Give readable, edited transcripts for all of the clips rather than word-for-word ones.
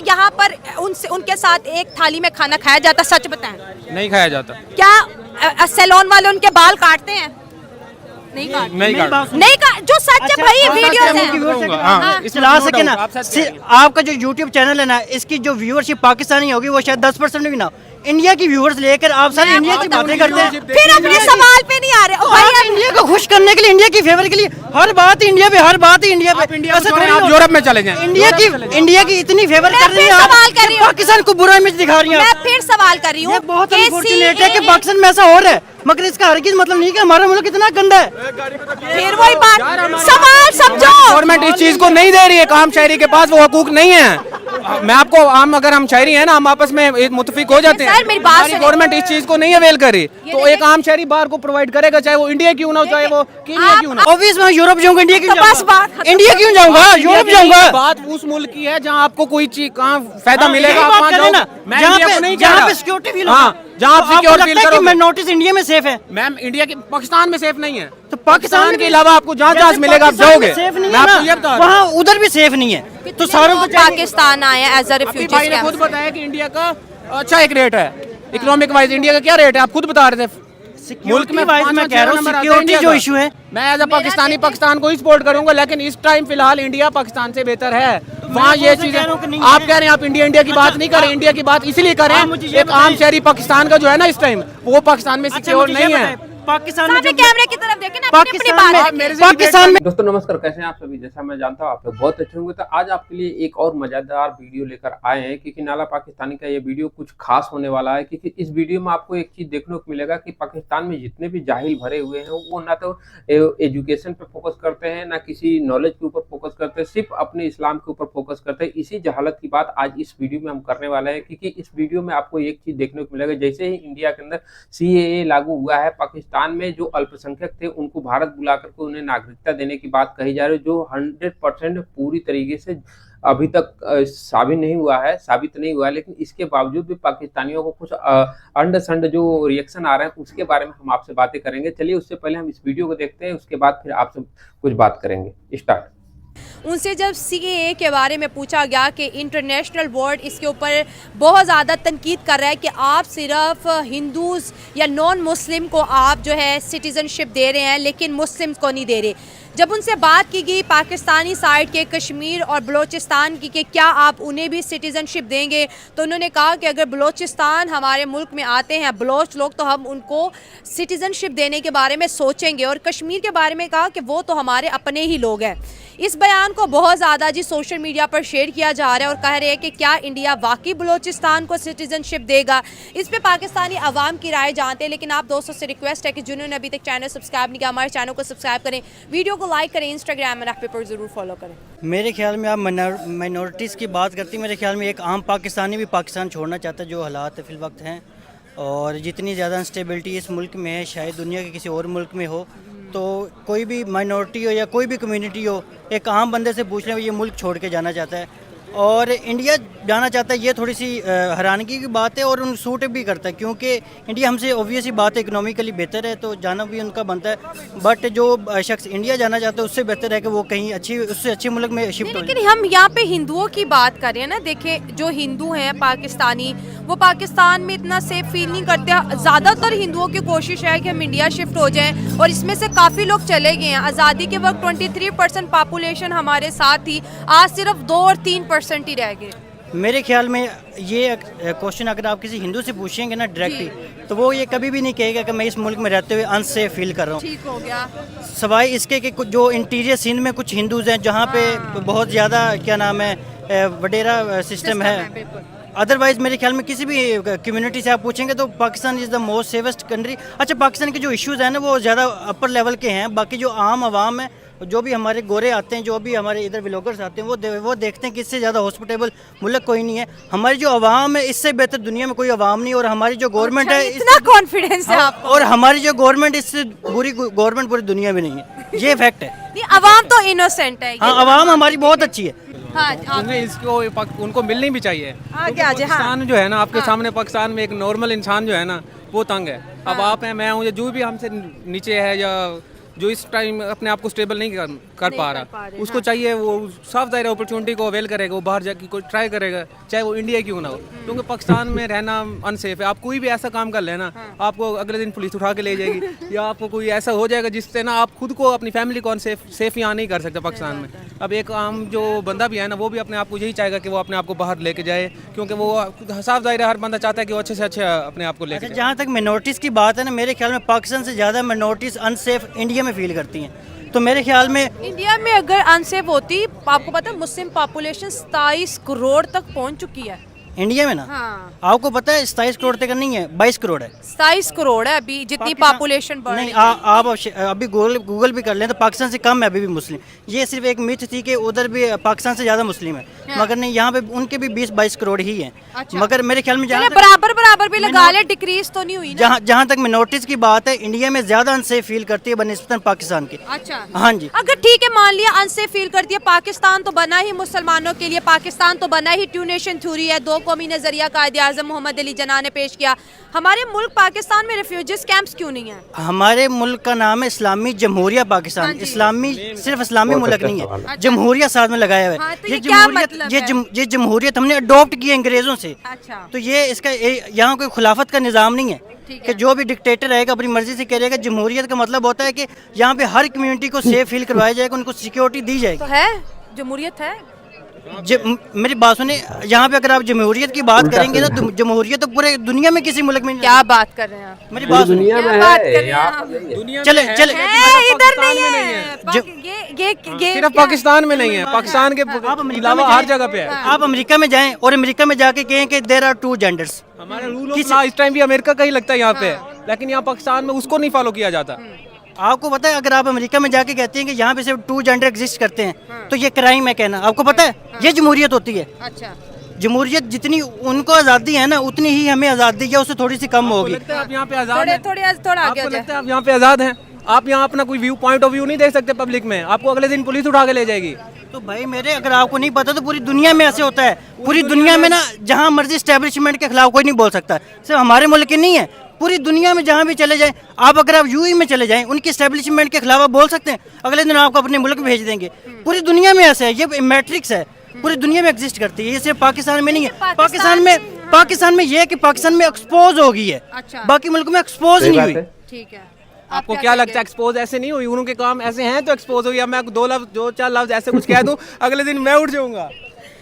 यहाँ पर उनसे उनके साथ एक थाली में खाना खाया जाता? सच बताएं। नहीं खाया जाता। क्या सैलून वाले उनके बाल काटते हैं? नहीं जो सच है भाई, वीडियोस हैं। चला सके ना, आपका जो YouTube चैनल है ना, इसकी जो व्यूअरशिप पाकिस्तानी होगी वो शायद 10% भी ना। इंडिया की व्यूअर्स लेकर आप सारे इंडिया की बातें करते हैं, फिर अपने सवाल पे नहीं आ रहे। भाई इंडिया को खुश करने के लिए, इंडिया की फेवर के लिए हर बात इंडिया पे, हर बात इंडिया पे। आप यूरोप में चले जाएं। इंडिया की इतनी फेवर कर रही है, पाकिस्तान को बुरा इमेज दिखा रही है। मैं फिर सवाल कर रही हूँ, बहुत अनफॉर्चुनेट है कि पाकिस्तान में ऐसा हो रहा है, मगर इसका हरगिज़ मतलब नहीं कि हमारा मुल्क इतना गंदा है। फिर वही बात, सवाल समझो। गवर्नमेंट इस चीज को नहीं दे रही है, काम शायरी के पास वो हकूक नहीं है। मैं आपको अगर हम शायरी है ना, हम आपस में मुतफिक हो जाते हैं। गवर्नमेंट इस चीज को नहीं अवेल करे तो एक आम शहरी बाहर को प्रोवाइड करेगा, चाहे वो इंडिया क्यों ना हो, चाहे वो कीनिया क्यों ना। ऑब्वियस मैं यूरोप जाऊंगा, इंडिया क्यों जाऊंगा? इंडिया क्यों जाऊंगा? यूरोप जाऊंगा। बात उस मुल्क की है जहाँ आपको कोई चीज कहाँ फायदा मिलेगा, आप वहाँ जाओ। जहाँ पे सिक्योरिटी फील होगा, जहाँ आप सिक्योर फील करोगे। मैं नोटिस इंडिया में सेफ है मैम, इंडिया के पाकिस्तान में सेफ नहीं है। तो पाकिस्तान के अलावा आपको जहाँ जहाँ मिलेगा आप जाओगे, सेफ नहीं है, वहाँ उधर भी सेफ नहीं है। तो सारों को पाकिस्तान आए एज अ रिफ्यूजी। खुद बताया कि इंडिया का अच्छा एक रेट है, इकोनॉमिक वाइज इंडिया का क्या रेट है, आप खुद बता रहे थे। मुल्क में मैं कह रहा हूँ सिक्योरिटी जो इशू है, मैं एज अ पाकिस्तानी पाकिस्तान को ही सपोर्ट करूंगा, लेकिन इस टाइम फिलहाल इंडिया पाकिस्तान से बेहतर है। वहाँ ये चीजें आप कह रहे हैं, आप इंडिया की बात नहीं करें, इंडिया की बात इसलिए करें, एक आम शहरी पाकिस्तान का जो है ना इस टाइम, वो पाकिस्तान में सिक्योर नहीं है। पाकिस्तान में कैमरे की तरफ देखें ना, पाकिस्तान में। दोस्तों नमस्कार, कैसे हैं आप सभी? जैसा मैं जानता हूँ आप लोग बहुत अच्छे होंगे। तो आज आपके लिए एक और मजेदार वीडियो लेकर आए हैं, क्योंकि नाला पाकिस्तानी का ये वीडियो कुछ खास होने वाला है। क्योंकि इस वीडियो में आपको एक चीज देखने को मिलेगा कि पाकिस्तान में जितने भी जाहिल भरे हुए हैं वो ना तो एजुकेशन पे फोकस करते हैं, ना किसी नॉलेज के ऊपर फोकस करते हैं, सिर्फ अपने इस्लाम के ऊपर फोकस करते हैं। इसी जहालत की बात आज इस वीडियो में हम करने वाले हैं, क्योंकि इस वीडियो में आपको एक चीज देखने को मिलेगा। जैसे ही इंडिया के अंदर CAA लागू हुआ है, पाकिस्तान में जो अल्पसंख्यक थे उनको भारत बुलाकर के उन्हें नागरिकता देने की बात कही जा रही है, जो 100% पूरी तरीके से अभी तक साबित नहीं हुआ है। लेकिन इसके बावजूद भी पाकिस्तानियों को कुछ अंड संड जो रिएक्शन आ रहे हैं उसके बारे में हम आपसे बातें करेंगे। चलिए उससे पहले हम इस वीडियो को देखते हैं, उसके बाद फिर आपसे कुछ बात करेंगे। स्टार्ट। उनसे जब CAA के बारे में पूछा गया कि इंटरनेशनल बोर्ड इसके ऊपर बहुत ज़्यादा तनकीद कर रहा है कि आप सिर्फ हिंदूज़ या नॉन मुस्लिम को आप जो है सिटीज़नशिप दे रहे हैं, लेकिन मुस्लिम्स को नहीं दे रहे। जब उनसे बात की गई पाकिस्तानी साइड के कश्मीर और बलूचिस्तान की कि क्या आप उन्हें भी सिटीज़नशिप देंगे, तो उन्होंने कहा कि अगर बलूचिस्तान हमारे मुल्क में आते हैं बलोच लोग, तो हम उनको सिटीज़नशिप देने के बारे में सोचेंगे। और कश्मीर के बारे में कहा कि वो तो हमारे अपने ही लोग हैं। इस बयान को बहुत ज़्यादा जी सोशल मीडिया पर शेयर किया जा रहा है और कह रहे हैं कि क्या इंडिया वाकई बलूचिस्तान को सिटीज़नशिप देगा। इस पे पाकिस्तानी अवाम की राय जानते हैं, लेकिन आप दोस्तों से रिक्वेस्ट है कि जिन्होंने अभी तक चैनल सब्सक्राइब नहीं किया, हमारे चैनल को सब्सक्राइब करें, वीडियो को लाइक करें, इंस्टाग्राम और पे पर ज़रूर फॉलो करें। मेरे ख्याल में आप माइनॉरिटीज़ की बात करती, मेरे ख्याल में एक आम पाकिस्तानी भी पाकिस्तान छोड़ना चाहता है, जो हालात फिल वक्त हैं। और जितनी ज़्यादा अनस्टेबिलिटी इस मुल्क में है, शायद दुनिया के किसी और मुल्क में हो। तो कोई भी माइनॉरिटी हो या कोई भी कम्युनिटी हो, एक आम बंदे से पूछ लें ये मुल्क छोड़ के जाना चाहता है और इंडिया जाना चाहता है। ये थोड़ी सी हैरानगी की बात है और उन सूट भी करता है, क्योंकि इंडिया हमसे ऑब्वियसली बात है इकोनॉमिकली बेहतर है, तो जाना भी उनका बनता है। बट जो शख्स इंडिया जाना चाहता है उससे बेहतर है कि वो कहीं उससे अच्छे मुल्क में शिफ्ट हो। लेकिन हम यहाँ पे हिंदुओं की बात कर रहे हैं ना। देखिए जो हिंदू हैं पाकिस्तानी, वो पाकिस्तान में इतना सेफ फील नहीं करते। ज़्यादातर हिंदुओं की कोशिश है कि हम इंडिया शिफ्ट हो जाएं, और इसमें से काफ़ी लोग चले गए हैं। आज़ादी के वक्त 23% पॉपुलेशन हमारे साथ थी, आज सिर्फ 2 और 3% ही रह गए। मेरे ख्याल में ये क्वेश्चन अगर आप किसी हिंदू से पूछेंगे ना डायरेक्टली, तो वो ये कभी भी नहीं कहेगा कि मैं इस मुल्क में रहते हुए अनसेफ फील कर रहा हूँ। ठीक हो गया। सवाए इसके कि जो इंटीरियर सिंध में कुछ हिंदूज़ हैं जहाँ पे बहुत ज़्यादा क्या नाम है वडेरा सिस्टम है। अदरवाइज़ मेरे ख्याल में किसी भी कम्युनिटी से आप पूछेंगे तो Pakistan is the most safest country. अच्छा, पाकिस्तान के जो इश्यूज़ हैं ना वो ज़्यादा अपर लेवल के हैं, बाकी जो आम आवाम है, जो भी हमारे गोरे आते हैं, जो भी हमारे इधर व्लॉगर्स आते हैं, वो देखते हैं कि इससे ज़्यादा हॉस्पिटेबल मुल्क कोई नहीं है। हमारी जो आवाम है इससे बेहतर दुनिया में कोई आवाम नहीं, और हमारी जो गवर्नमेंट है इतना कॉन्फिडेंस है आपको। और हमारी जो गवर्नमेंट इससे बुरी गवर्नमेंट पूरी दुनिया में नहीं है, ये फैक्ट है। आवाम तो इनोसेंट है। हाँ, आवाम हमारी बहुत अच्छी है। हाँ, इसको उनको मिलनी भी चाहिए। पाकिस्तान जो है ना आपके सामने, पाकिस्तान में एक नॉर्मल इंसान जो है ना वो तंग है। अब आप हैं, मैं हूँ, जो भी हमसे नीचे है या जो इस टाइम अपने आप को स्टेबल नहीं कर पा कर पा रहा, रहे, उसको चाहिए वो साफ जाहिर अपॉर्चुनिटी को अवेल करेगा, वो बाहर जाके कोई ट्राई करेगा, चाहे वो इंडिया क्यों ना हो, क्योंकि पाकिस्तान में रहना अनसेफ है। आप कोई भी ऐसा काम कर लेना, आपको अगले दिन पुलिस उठा के ले जाएगी या आपको कोई ऐसा हो जाएगा जिससे ना आप खुद को, अपनी फैमिली को सेफ यहाँ नहीं कर सकते पाकिस्तान में। अब एक आम जो बंदा भी है ना, वो भी अपने आप को यही चाहेगा कि वो अपने आप को बाहर लेके जाए, क्योंकि वो साफ जाहिर है हर बंदा चाहता है कि वो अच्छे से अच्छे अपने आप को लेके जाए। जहाँ तक मिनोरिटीज़ की बात है ना, मेरे ख्याल में पाकिस्तान से ज़्यादा मिनोरिटीज़ अनसेफ इंडिया में फील करती हैं। तो मेरे ख्याल में इंडिया में अगर अनसेफ होती, आपको पता है मुस्लिम पॉपुलेशन 27 करोड़ तक पहुंच चुकी है इंडिया में ना, हाँ। आपको पता है 27 करोड़ तक नहीं है, 22 करोड़ है। 27 करोड़ है अभी जितनी पॉपुलेशन बढ़ रही नहीं, है। आप अभी गूगल भी कर लें तो पाकिस्तान से कम है अभी भी मुस्लिम। ये सिर्फ एक मिथ थी कि उधर भी पाकिस्तान से ज़्यादा मुस्लिम है, मगर नहीं, यहाँ पे उनके भी 20-22 करोड़ ही हैं। अच्छा। मगर मेरे ख्याल में चलिए बराबर भी लगा ले, डिक्रीज तो नहीं हुई ना। जहाँ तक मिनोरिटीज़ की बात है, इंडिया में ज़्यादा अनसेफ फील करती है बनिस्बतन पाकिस्तान की। अच्छा, हाँ जी। अगर ठीक है, मान लिया अनसेफ फील करती है, पाकिस्तान तो बना ही मुसलमानों के लिए, पाकिस्तान तो बना ही टू नेशन थ्योरी है, दो कौमी नजरिया कायद-ए-आज़म मोहम्मद अली जिन्ना ने पेश किया। हमारे मुल्क पाकिस्तान में रेफ्यूजीज कैंप्स क्यों नहीं है? हमारे मुल्क का नाम है इस्लामी जमहूरिया पाकिस्तान। हाँ जी। इस्लामी सिर्फ इस्लामी बहुत मुल्क अच्छा नहीं सवाल है, जमहूरिया साथ में लगाया हुआ है। हाँ, तो ये क्या मतलब है? ये जमहूरियत हमने अडॉप्ट की है अंग्रेजों से। अच्छा, तो ये इसका यहाँ कोई खुलाफत का निज़ाम नहीं है ठीक कि जो भी डिक्टेटर रहेगा अपनी मर्जी से करेगा। जमहूरियत का मतलब होता है कि यहाँ पे हर कम्युनिटी को सेफ फील करवाया जाएगा, उनको सिक्योरिटी दी जाएगी। तो है जमहूरियत है। मेरी बात सुने, यहाँ पे अगर आप जमहूरियत की बात करेंगे ना, तो जमहूरियत तो पूरे दुनिया में किसी मुल्क में नहीं। क्या बात कर रहे हैं आप? मेरी बात सुनिए, दुनिया में क्या बात कर है, रहे हैं यहाँ आप? पर नहीं है। दुनिया चले में चले है, इधर नहीं पाकिस्तान में है। ये सिर्फ पाकिस्तान में नहीं है, पाकिस्तान के अलावा हर जगह पे है। आप अमेरिका में जाएं और अमेरिका में जाके कहें कि देयर आर 2 जेंडर्स। हमारा रूल ऑफ लॉ इस टाइम भी अमेरिका का ही लगता है यहाँ पे, लेकिन यहाँ पाकिस्तान में उसको नहीं फॉलो किया जाता। आपको पता है, अगर आप अमेरिका में जाके कहते हैं कि यहाँ पे सिर्फ 2 जेंडर एग्जिस्ट करते हैं, तो ये क्राइम है कहना। आपको पता है, ये जमहूरियत होती है। अच्छा, जमहूरियत जितनी उनको आज़ादी है ना, उतनी ही हमें आज़ादी है, उससे थोड़ी सी कम होगी। लगता है आप यहाँ पे आजाद हैं? थोड़ा आगे आपको हो जाए। लगता है आप यहाँ पे आजाद हैं? आप यहाँ अपना कोई पॉइंट ऑफ व्यू नहीं दे सकते पब्लिक में, आपको अगले दिन पुलिस उठा के ले जाएगी। तो भाई मेरे, अगर आपको नहीं पता तो पूरी दुनिया में ऐसे होता है। पूरी दुनिया में ना, जहाँ मर्जी एस्टेब्लिशमेंट के खिलाफ कोई नहीं बोल सकता। सिर्फ हमारे मुल्क की नहीं है, पूरी दुनिया में जहाँ भी चले जाएं आप, अगर आप यूएई में चले जाएं, उनकी एस्टेब्लिशमेंट के खिलाफ आप बोल सकते हैं, अगले दिन आपको अपने मुल्क भेज देंगे। पूरी दुनिया में ऐसा है, ये मैट्रिक्स है, पूरी दुनिया में एग्जिस्ट करती है, ये सिर्फ पाकिस्तान में नहीं है। पाकिस्तान में ये है कि पाकिस्तान में एक्सपोज हो गई है, अच्छा। बाकी मुल्क में एक्सपोज नहीं हुई। ठीक है। आपको क्या लगता है एक्सपोज ऐसे नहीं हुई? उनके काम ऐसे हैं तो एक्सपोज हुई। अब मैं 2-4 लफ्ज ऐसे कुछ कह दूं, अगले दिन मैं उठ जाऊंगा।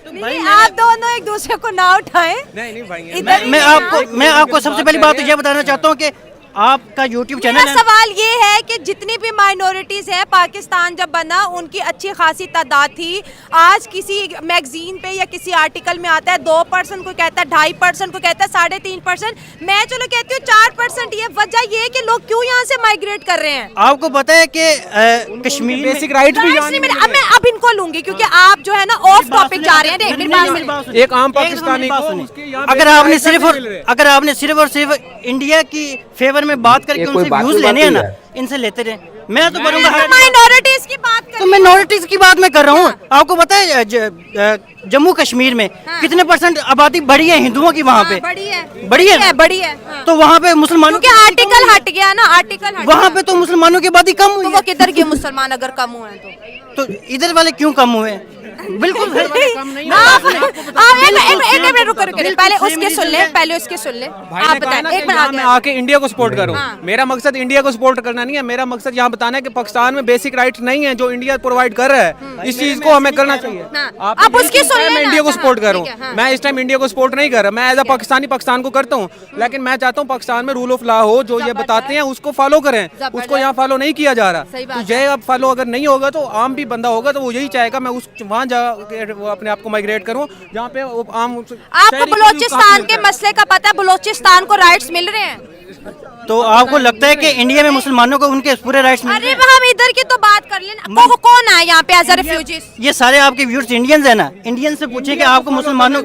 नहीं, आप दोनों एक दूसरे को ना उठाएं। नहीं भाई, मैं आपको सबसे पहली बात तो ये बताना चाहता हूँ कि आपका यूट्यूब चैनल मेरा सवाल ये है कि जितनी भी माइनॉरिटीज हैं, पाकिस्तान जब बना उनकी अच्छी खासी तादाद थी। आज किसी मैगजीन पे या किसी आर्टिकल में आता है 2%, को कहता है 2.5%, को कहता है 3.5%। मैं चलो कहती हूँ 4%। ये वजह ये है कि लोग क्यों यहाँ से माइग्रेट कर रहे हैं। आपको पता है कि कश्मीर बेसिक राइट्स भी नहीं, मैं अब इनको लूंगी क्योंकि आप जो है ना ऑफ टॉपिक जा रहे हैं। एक आम पाकिस्तानी को उसके यहाँ अगर आपने सिर्फ और सिर्फ इंडिया की फेवर में बात करके उनसे व्यूज लेने हैं ना, इनसे लेते रहे। मैं तो बोलूंगा माइनॉरिटीज की बात कर, तो माइनॉरिटीज की बात मैं कर रहा हूँ। आपको पता है जम्मू कश्मीर में कितने % आबादी बढ़ी है हिंदुओं की वहाँ पे? बढ़ी है। तो वहाँ पे मुसलमानों क्योंकि आर्टिकल हट गया ना, आर्टिकल वहाँ पे तो मुसलमानों की आबादी कम हुई तो है। वो किधर गए मुसलमान अगर कम हुए तो इधर वाले क्यों कम हुए? बिल्कुल पहले उसके सुन ले। आप बताएं, एक मिनट मैं आके इंडिया को सपोर्ट करूं। मेरा मकसद इंडिया को सपोर्ट करना नहीं है, मेरा मकसद यहाँ बताना है कि पाकिस्तान में बेसिक राइट्स नहीं है जो इंडिया प्रोवाइड कर रहा है। इस चीज को हमें करना चाहिए। आप उसकी सुन लेना। मैं इंडिया को सपोर्ट करूँ, ठीक है, मैं इस टाइम इंडिया को सपोर्ट नहीं कर रहा। मैं एज अ पाकिस्तानी पाकिस्तान को करता हूँ, लेकिन मैं चाहता हूँ पाकिस्तान में रूल ऑफ लॉ हो, जो ये बताते हैं उसको फॉलो करें। उसको यहाँ फॉलो नहीं किया जा रहा। तो ये अब फॉलो अगर नहीं होगा तो आम भी बंदा होगा तो वो यही चाहेगा मैं उस वहाँ जा अपने आप को माइग्रेट करूं जहाँ पे आम। आपको बलोचिस्तान के मसले का पता है? बलोचिस्तान को राइट्स मिल रहे हैं। तो आपको लगता है कि इंडिया में मुसलमानों को उनके पूरे राइट्स मिल रहे हैं? अरे हम इधर की तो बात कर लेना। कौन आया यहाँ पे एज अ रेफ्यूजी? ये सारे आपके व्यूअर्स इंडियंस है ना, इंडियन से पूछे कि आपको मुसलमानों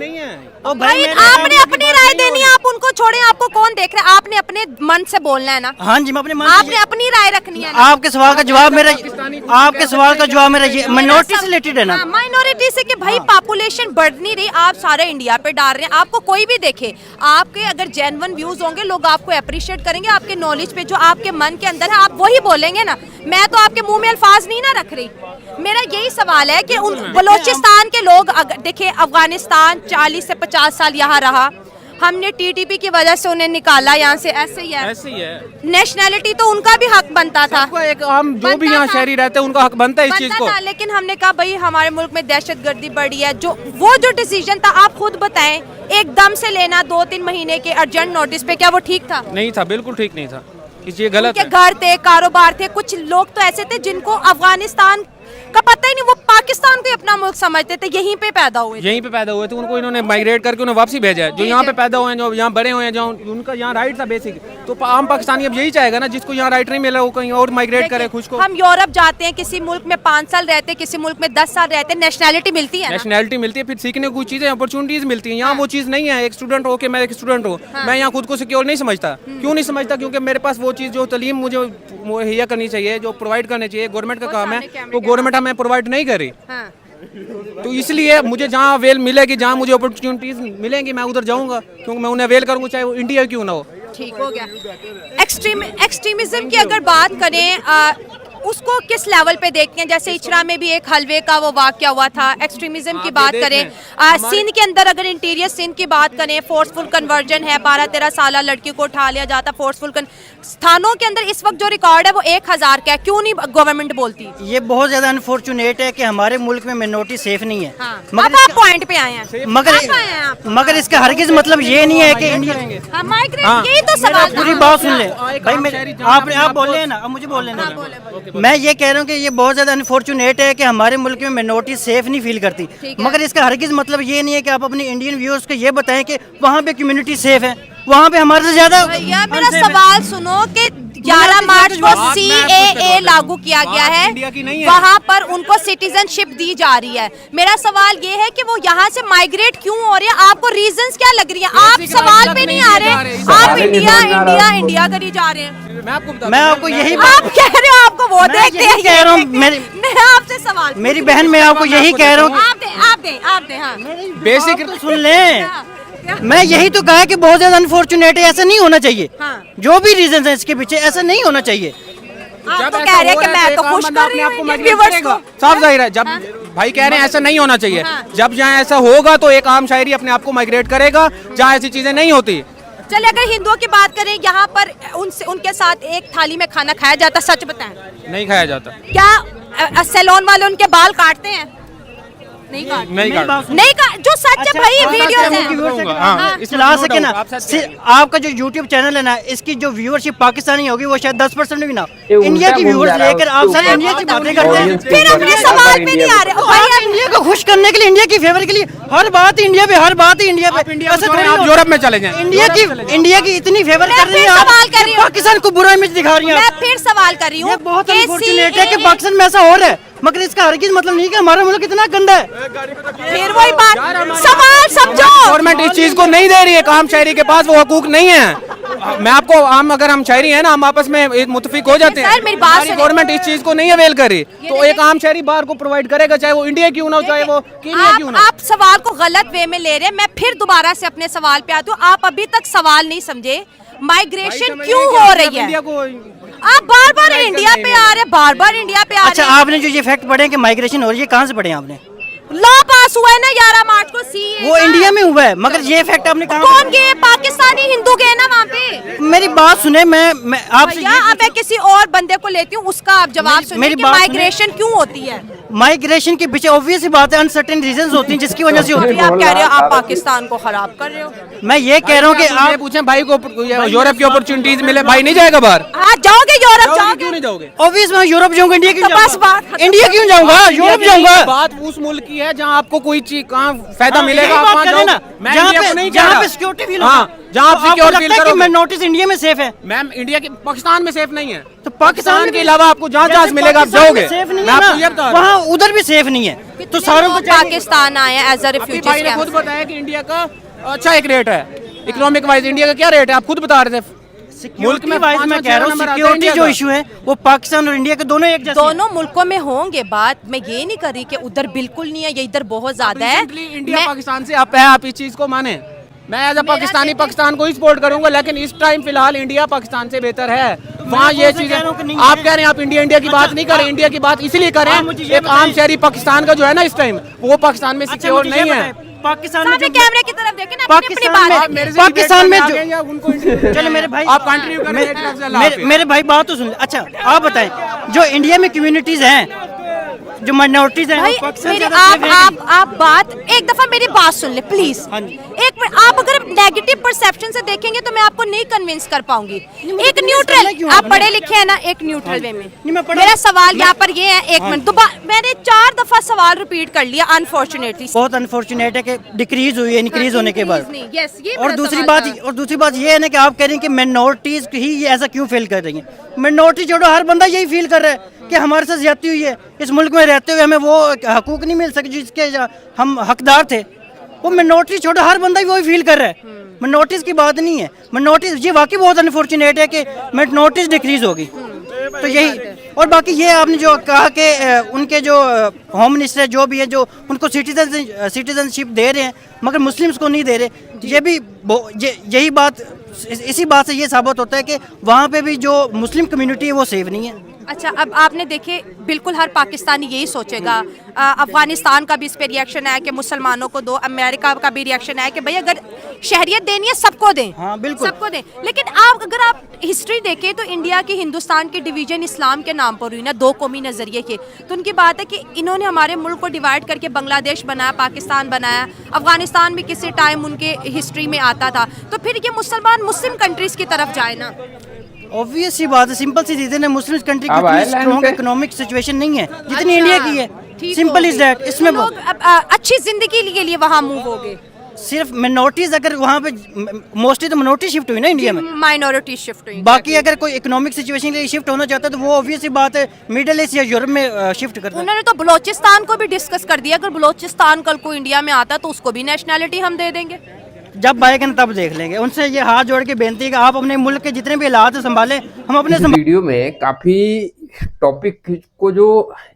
भाई आपने अपनी राय देनी है आप उनको छोड़े, आपको कौन देख रहा है? आपने अपने मन से बोलना है ना। हाँ जी, मैं अपने मन आपने अपनी राय रखनी है ना। आपके सवाल का जवाब मेरा ये माइनॉरिटी से रिलेटेड है ना। माइनॉरिटी से कि भाई पॉपुलेशन बढ़ नहीं रही, आप सारे इंडिया पे डाल रहे हैं। आपको कोई भी देखे, आपके अगर जेन्युइन व्यूज होंगे, लोग आपको अप्रिशिएट करेंगे, आपके नॉलेज पे जो आपके मन के अंदर है आप वही बोलेंगे ना। मैं तो आपके मुंह में अल्फाज नहीं ना रख रही। मेरा यही सवाल है कि उन बलोचिस्तान के लोग देखिए, अफगानिस्तान 40 से 50 साल यहाँ रहा, हमने टीटीपी की वजह से उन्हें निकाला यहाँ से, ऐसे ही है। नेशनैलिटी तो उनका भी हक बनता था। एक हम जो भी यहाँ शहरी रहते हैं उनका हक बनता है इस चीज को। लेकिन हमने कहा भाई हमारे मुल्क में दहशतगर्दी बढ़ी है, जो डिसीजन था आप खुद बताएं, एकदम से लेना 2-3 महीने के अर्जेंट नोटिस पे, क्या वो ठीक था? नहीं था, बिल्कुल ठीक नहीं था, ये गलत है। घर थे, कारोबार थे, कुछ लोग तो ऐसे थे जिनको अफगानिस्तान का पता ही नहीं, वो पाकिस्तान को ही अपना मुल्क समझते थे, यहीं पे पैदा हुए थे। उनको इन्होंने माइग्रेट करके उन्हें वापसी भेजा है। जो यहाँ पे पैदा हुए हैं, जो यहाँ बड़े हुए हैं, जो उनका यहाँ राइट था बेसिक, तो आम पाकिस्तानी अब यही चाहेगा ना, जिसको यहाँ राइट नहीं मिला वो कहीं और माइग्रेट करे खुद को। हम यूरोप जाते हैं, किसी मुल्क में 5 साल रहते हैं, किसी मुल्क में 10 साल रहते हैं, नेशनैलिटी मिलती है, फिर सीखने को कुछ चीजें, अपॉर्चुनिटीज मिलती है। यहाँ वो चीज नहीं है। एक स्टूडेंट हो के मैं एक स्टूडेंट हूँ, मैं यहाँ खुद को सिक्योर नहीं समझता। क्यों नहीं समझता? क्योंकि मेरे पास वो चीज जो तालीम मुझे मुहैया करनी चाहिए, जो प्रोवाइड करनी चाहिए, गवर्नमेंट का काम है, तो गवर्नमेंट हमें प्रोवाइड नहीं करी। तो इसलिए मुझे जहाँ अवेल मिलेगी, जहाँ मुझे अपॉर्चुनिटीज मिलेंगी, मैं उधर जाऊंगा, क्योंकि मैं उन्हें अवेल करूंगा, चाहे वो इंडिया क्यों ना हो। ठीक हो गया। एक्सट्रीमिज्म की अगर बात करें, उसको किस लेवल पे देखते हैं? जैसे इचरा में भी एक हलवे का वो वाकया हुआ था। एक्सट्रीमिज्म की बात करें, सिंध के अंदर अगर इंटीरियर सिंध की बात करें, फोर्सफुल कन्वर्जन है, 12-13 साल लड़की को उठा लिया जाता, फोर्सफुल स्थानों के अंदर इस वक्त जो रिकॉर्ड है वो 1000 का है। क्यों नहीं गवर्नमेंट बोलती? ये बहुत ज्यादा अनफॉर्चुनेट है कि हमारे मुल्क में मिनोरिटी सेफ नहीं है। हाँ। अब आप पॉइंट पे आए हैं, मगर इसका हरगिज मतलब ये नहीं है कि इंडिया, यही तो सवाल। पूरी बात सुन ले भाई, आप बोल रहे ना, अब मुझे बोल लेना। मैं ये कह रहा हूँ कि ये बहुत ज्यादा अनफॉर्चुनेट है कि हमारे मुल्क में मिनोरिटी सेफ नहीं फील करती, मगर इसका हरगिज मतलब ये नहीं है कि आप अपने इंडियन व्यूअर्स को ये बताएं कि वहाँ पे कम्युनिटी सेफ है, वहाँ पे हमारे से ज्यादा। भैया मेरा सवाल सुनो कि 11 मार्च को CAA लागू किया गया है, वहाँ पर उनको सिटीजनशिप दी जा रही है। मेरा सवाल ये है कि वो यहाँ से माइग्रेट क्यों हो रहे हैं? आपको रीजंस क्या लग रही है? आप सवाल पे नहीं आ रहे, आप इंडिया करी जा रहे हैं। मैं आपको यही आप कह रहे हो, आपको वो देखते हैं, कह रहा हूँ। मैं आपसे सवाल, मेरी बहन, मैं आपको यही कह रहा हूँ, आप दे। हाँ बेसिक सुन ले, मैं यही तो कहा कि बहुत ज्यादा अनफॉर्चुनेट है, ऐसा नहीं होना चाहिए। हाँ। जो भी रीजन है इसके पीछे, ऐसा नहीं होना चाहिए। आप तो कह रहे हैं कि मैं तो खुश कर रही हूं, साफ जाहिर है। जब भाई कह रहे हैं ऐसा नहीं होना चाहिए, जब जहाँ ऐसा होगा तो एक आम शायरी अपने आप को माइग्रेट करेगा, जहाँ ऐसी चीजें नहीं होती। चलिए अगर हिंदुओं की बात करें, यहाँ पर उनके साथ एक थाली में खाना खाया जाता, सच बताएं? नहीं खाया जाता। क्या सैलून वाले उनके बाल काटते हैं? नहीं काट, जो सच है भाई, वीडियोस हैं। इस्तेमाल सके ना, आपका जो YouTube चैनल है ना, इसकी जो व्यूअरशिप पाकिस्तानी होगी वो शायद 10% भी ना, इंडिया की व्यूअर्स लेकर आप सब इंडिया की बातें करते हैं, फिर अपने सवाल पे नहीं आ रहे। भाई इंडिया को खुश करने के लिए, इंडिया की फेवर के लिए हर बात इंडिया पे, हर बात इंडिया पे। आप यूरोप में चले जाएं, इंडिया की इतनी फेवर कर रही है, पाकिस्तान को बुरा इमेज दिखा रही है। मैं फिर सवाल कर रही हूँ, बहुत अनफॉर्चुनेट है कि पाकिस्तान में ऐसा हो रहा है, मगर इसका हरगिज मतलब नहीं कि हमारा मुल्क इतना गंदा है। फिर वही बात, सवाल समझो। गवर्नमेंट इस चीज को नहीं दे रही है, आम शहरी के पास वो हकूक नहीं है। मैं आपको अगर हम शायरी है ना, हम आपस में मुतफिक हो जाते हैं। मेरी बात सुनिए, गवर्नमेंट इस चीज को नहीं अवेल करे, तो एक आम शहरी बाहर को प्रोवाइड करेगा, चाहे वो इंडिया क्यों ना हो, चाहे वो केन्या क्यों ना हो। आप सवाल को गलत वे में ले रहे हैं। मैं फिर दोबारा से अपने सवाल पे आती हूँ। आप अभी तक सवाल नहीं समझे, माइग्रेशन क्यों हो रही है? आप बार बार इंडिया पे आ रहे, बार इंडिया पे आ रहे। अच्छा, आपने जो ये फैक्ट पढ़े कि माइग्रेशन हो रही है, कहाँ से पढ़े आपने? लॉ पास हुआ है ना 11 मार्च को, वो इंडिया में हुआ है, मगर ये फैक्ट आपने कहा? कौन गए? पाकिस्तानी हिंदू गए ना वहाँ पे। मेरी बात सुने, मैं आपसे अब मैं किसी और बंदे को लेती हूँ, उसका आप जवाब सुनिए कि माइग्रेशन क्यों होती है? माइग्रेशन के पीछे ऑब्वियस बात है, अनसर्टेन रीजंस होती हैं जिसकी वजह से होती है। आप कह रहे हो आप पाकिस्तान को खराब कर रहे हो। मैं ये कह रहा हूँ कि आप पूछें भाई को यूरोप की अपॉर्चुनिटीज मिले, भाई नहीं जाएगा बाहर? हाँ जाओगे यूरोप, जाओगे क्यों नहीं जाओगे? ऑब्वियस मैं यूरोप जाऊंगा, इंडिया क्यों बस बात, इंडिया क्यों जाऊंगा, यूरोप जाऊंगा। बात उस मुल्क की है जहाँ आपको कोई चीज कहाँ फायदा मिलेगा, आप वहाँ जाओ ना, जहाँ पे सिक्योरिटी फील होगा, जहाँ आप सिक्योर फील करोगे। मैं नोटिस इंडिया में सेफ है, मैम इंडिया के पाकिस्तान में सेफ नहीं है, तो पाकिस्तान के अलावा आपको जहाँ जहाँ मिलेगा आप जाओगे। मैं आपको ये बता रहा हूँ, वहाँ उधर भी सेफ नहीं है, तो सारों को पाकिस्तान आए एज अ रिफ्यूजी। भाई ने खुद बताया कि इंडिया का अच्छा एक रेट है, इकोनॉमिक वाइज इंडिया का क्या रेट है, आप खुद बता रहे थे। मुल्क में वाइज मैं कह रहा हूँ सिक्योरिटी जो इशू है वो पाकिस्तान और इंडिया के दोनों एक जैसे दोनों मुल्कों में होंगे। बात मैं ये नहीं कर रही कि उधर बिल्कुल नहीं है या इधर बहुत ज्यादा है। इंडिया पाकिस्तान से आप है, आप इस चीज को माने। मैं एज अ पाकिस्तानी पाकिस्तान को ही सपोर्ट करूंगा, लेकिन इस टाइम फिलहाल इंडिया पाकिस्तान से बेहतर है। वहाँ ये चीजें आप कह रहे हैं, आप इंडिया की बात नहीं करें। इंडिया की बात इसलिए करें, एक आम शहरी पाकिस्तान का जो है ना इस टाइम वो पाकिस्तान में सिक्योर नहीं है। पाकिस्तान में कैमरे की तरफ देखें ना, अपनी बात पाकिस्तान में चलो मेरे भाई आप कंटिन्यू करें, मेरे भाई बात तो सुन। अच्छा आप बताएं, जो इंडिया में कम्युनिटीज हैं, जो माइनॉरिटीज हैं, भाई मेरी आप बात एक दफा मेरी बात सुन ले प्लीज। एक मिनट, आप अगर नेगेटिव परसेप्शन से देखेंगे तो मैं आपको नहीं कन्विंस कर पाऊंगी। एक न्यूट्रल, आप पढ़े लिखे हैं ना, एक न्यूट्रल वे में मेरा सवाल यहाँ पर ये है। एक मिनट, मैंने 4 दफा सवाल रिपीट कर लिया। अनफॉर्चुनेटली बहुत अनफॉर्चुनेट है कि डिक्रीज हुई है इंक्रीज होने के बाद। और दूसरी बात ये है ना कि आप कह रही हैं कि माइनॉरिटीज ही ऐसा क्यों फील कर रही हैं। माइनॉरिटी छोड़ो, हर बंदा यही फील कर रहा है कि हमारे साथ ज्यादती हुई है। इस मुल्क में रहते हुए हमें वो हकूक नहीं मिल सके जिसके हम हकदार थे। वो मिनोरिटी छोड़ो, हर बंदा ही वही फील कर रहा है। मिनोरिटीज़ की बात नहीं है। मिनोरिटीज़ ये वाकई बहुत अनफॉर्चुनेट है कि मिनोरिटीज़ डिक्रीज होगी। तो यही, और बाकी ये आपने जो कहा कि उनके जो होम मिनिस्टर जो भी है, जो उनको सिटीजनशिप दे रहे हैं मगर मुस्लिम्स को नहीं दे रहे, ये भी यही बात, इसी बात से ये साबित होता है कि वहाँ पे भी जो मुस्लिम कम्युनिटी है वो सेफ नहीं है। अच्छा, अब आपने देखे बिल्कुल हर पाकिस्तानी यही सोचेगा। अफगानिस्तान का भी इस पे रिएक्शन है कि मुसलमानों को दो, अमेरिका का भी रिएक्शन है कि भाई अगर शहरियत देनी है सबको दें। हाँ बिल्कुल, सबको दें। लेकिन अगर आप हिस्ट्री देखें तो इंडिया की, हिंदुस्तान की डिवीजन इस्लाम के नाम पर हुई ना, 2 कौमी नज़रिए के। तो उनकी बात है कि इन्होंने हमारे मुल्क को डिवाइड करके बांग्लादेश बनाया, पाकिस्तान बनाया, अफगानिस्तान भी किसी टाइम उनके हिस्ट्री में आता था। तो फिर ये मुसलमान मुस्लिम कंट्रीज की तरफ जाए ना। ऑब्वियस सी बात है, सिंपल सी चीज़ है। मुस्लिम कंट्री की इतनी स्ट्रॉन्ग इकोनॉमिक सिचुएशन नहीं है जितनी इंडिया की है। Simple is that. इसमें लोग अच्छी जिंदगी के लिए वहाँ मूव हो गए। सिर्फ मिनोरिटीज, अगर वहाँ पे मोस्टली तो मिनोरिटी शिफ्ट हुई ना इंडिया में, माइनॉरिटी शिफ्ट हुई। बाकी अगर कोई इकोनॉमिक सिचुएशन के लिए शिफ्ट होना चाहता है तो वो ऑब्वियस सी बात है मिडिल ईस्ट या यूरोप में शिफ्ट करता है। उन्होंने तो बलोचिस्तान को भी डिस्कस कर दिया, अगर बलोचिस्तान कल को इंडिया में आता तो उसको भी नेशनैलिटी हम दे देंगे। जब आएगा तब देख लेंगे। उनसे ये हाथ जोड़ के बेनती है कि आप अपने मुल्क के जितने भी हालात संभालें, हम अपने वीडियो में काफी टॉपिक को जो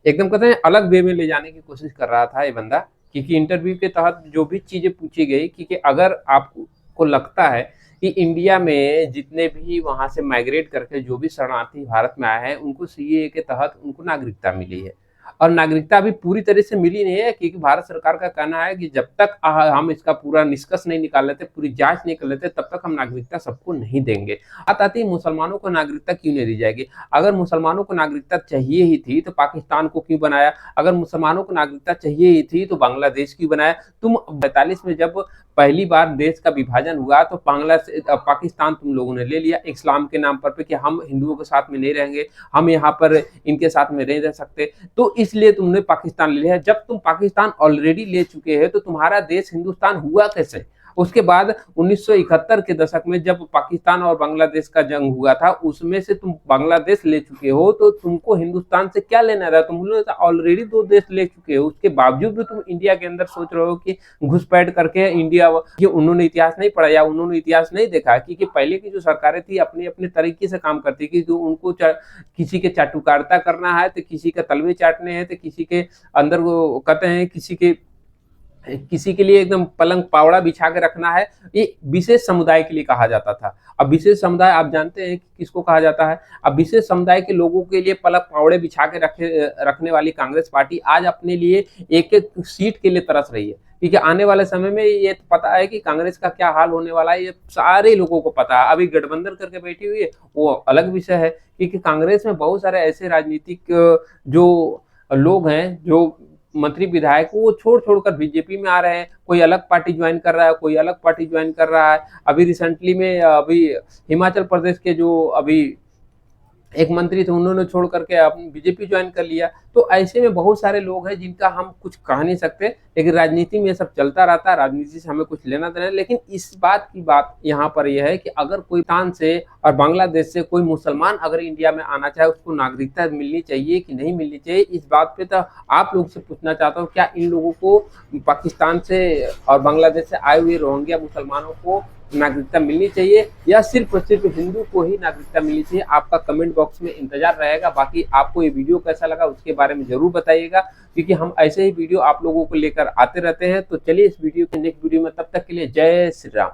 एकदम कहते हैं अलग वे में ले जाने की कोशिश कर रहा था ये बंदा, क्योंकि इंटरव्यू के तहत जो भी चीजें पूछी गई, क्योंकि अगर आपको लगता है कि इंडिया में जितने भी वहां से माइग्रेट करके जो भी शरणार्थी भारत में आए हैं उनको सीएए के तहत उनको नागरिकता मिली है, और नागरिकता अभी पूरी तरह से मिली नहीं है, क्योंकि भारत सरकार का कहना है कि जब तक हम इसका पूरा निष्कर्ष नहीं निकाल लेते, पूरी जांच नहीं कर लेते, तब तक हम नागरिकता सबको नहीं देंगे। आती मुसलमानों को नागरिकता क्यों नहीं दी जाएगी? अगर मुसलमानों को नागरिकता चाहिए ही थी तो पाकिस्तान को क्यों बनाया? अगर मुसलमानों को नागरिकता चाहिए ही थी तो बांग्लादेश क्यों बनाया? तुम 42 में जब पहली बार देश का विभाजन हुआ तो पाकिस्तान तुम लोगों ने ले लिया इस्लाम के नाम पर कि हम हिंदुओं के साथ में नहीं रहेंगे, हम यहाँ पर इनके साथ में नहीं रह सकते, तो इसलिए तुमने पाकिस्तान ले लिया। जब तुम पाकिस्तान ऑलरेडी ले चुके हैं तो तुम्हारा देश हिंदुस्तान हुआ कैसे? उसके बाद 1971 के दशक में जब पाकिस्तान और बांग्लादेश का जंग हुआ था, उसमें से तुम बांग्लादेश ले चुके हो, तो तुमको हिंदुस्तान से क्या लेना था? तुम लोग ऑलरेडी 2 देश ले चुके हो, उसके बावजूद भी तुम इंडिया के अंदर सोच रहे हो कि घुसपैठ करके इंडिया, ये उन्होंने इतिहास नहीं पढ़ा या उन्होंने इतिहास नहीं देखा, क्योंकि पहले की जो सरकारें थी अपने अपने तरीके से काम करती थी। तो उनको किसी के चाटुकारिता करना है तो किसी के तलवे चाटने हैं, तो किसी के अंदर वो कहते हैं किसी के लिए एकदम पलंग पावड़ा बिछा के रखना है। ये विशेष समुदाय के लिए कहा जाता था। अब विशेष समुदाय आप जानते हैं कि किसको कहा जाता है? अब विशेष समुदाय के लोगों के लिए पलंग पावड़े बिछा के रखने वाली कांग्रेस पार्टी आज अपने लिए एक एक सीट के लिए तरस रही है, क्योंकि आने वाले समय में ये पता है कि कांग्रेस का क्या हाल होने वाला है, ये सारे लोगों को पता है। अभी गठबंधन करके बैठी हुई है वो अलग विषय है, क्योंकि कांग्रेस में बहुत सारे ऐसे राजनीतिक जो लोग हैं, जो मंत्री विधायक, वो छोड़ कर बीजेपी में आ रहे हैं। कोई अलग पार्टी ज्वाइन कर रहा है, कोई अलग पार्टी ज्वाइन कर रहा है। अभी रिसेंटली में अभी हिमाचल प्रदेश के जो अभी एक मंत्री थे उन्होंने छोड़ करके अपनी बीजेपी ज्वाइन कर लिया। तो ऐसे में बहुत सारे लोग हैं जिनका हम कुछ कह नहीं सकते, लेकिन राजनीति में ये सब चलता रहता है, राजनीति से हमें कुछ लेना देना। लेकिन इस बात की बात यहाँ पर यह है कि अगर कोई पाकिस्तान से और बांग्लादेश से कोई मुसलमान अगर इंडिया में आना चाहे, उसको नागरिकता मिलनी चाहिए कि नहीं मिलनी चाहिए? इस बात पे तो आप लोग से पूछना चाहता हूँ, क्या इन लोगों को पाकिस्तान से और बांग्लादेश से आए हुए रोहिंग्या मुसलमानों को नागरिकता मिलनी चाहिए या सिर्फ और सिर्फ हिंदू को ही नागरिकता मिलनी चाहिए? आपका कमेंट बॉक्स में इंतजार रहेगा। बाकी आपको ये वीडियो कैसा लगा उसके बारे में जरूर बताइएगा, क्योंकि हम ऐसे ही वीडियो आप लोगों को लेकर आते रहते हैं। तो चलिए इस वीडियो के नेक्स्ट वीडियो में, तब तक के लिए जय श्री राम।